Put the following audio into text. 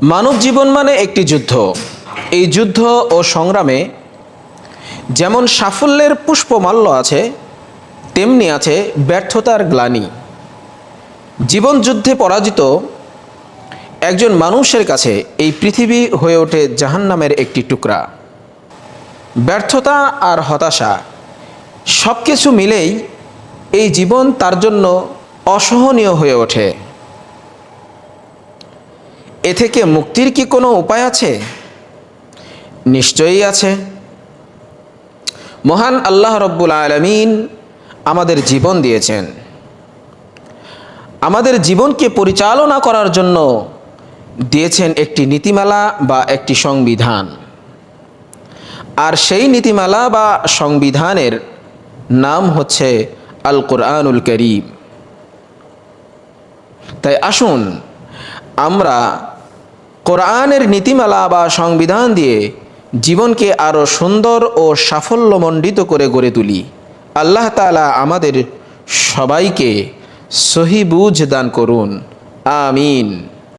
মানব জীবন মানে একটি যুদ্ধ। এই যুদ্ধ ও সংগ্রামে যেমন সাফল্যের পুষ্পমাল্য আছে, তেমনি আছে ব্যর্থতার গ্লানি। জীবন যুদ্ধে পরাজিত একজন মানুষের কাছে এই পৃথিবী হয়ে ওঠে জাহান্নামের একটি টুকরা। ব্যর্থতা আর হতাশা সব কিছু মিলেই এই জীবন তার জন্য অসহনীয় হয়ে ওঠে। এ থেকে মুক্তির কি কোনো উপায় আছে? নিশ্চয়ই আছে। মহান আল্লাহ রব্বুল আলামিন আমাদের জীবন দিয়েছেন। আমাদের জীবনকে পরিচালনা করার জন্য দিয়েছেন একটি নীতিমালা বা একটি সংবিধান। আর সেই নীতিমালা বা সংবিধানের নাম হচ্ছে আল কোরআনুল কারীম। তাই আসুন আমরা কোরআনের নীতিমালা বা সংবিধান দিয়ে জীবনকে আরও সুন্দর ও সাফল্যমণ্ডিত করে গড়ে তুলি। আল্লাহ তাআলা আমাদের সবাইকে সহি বুঝ দান করুন। আমিন।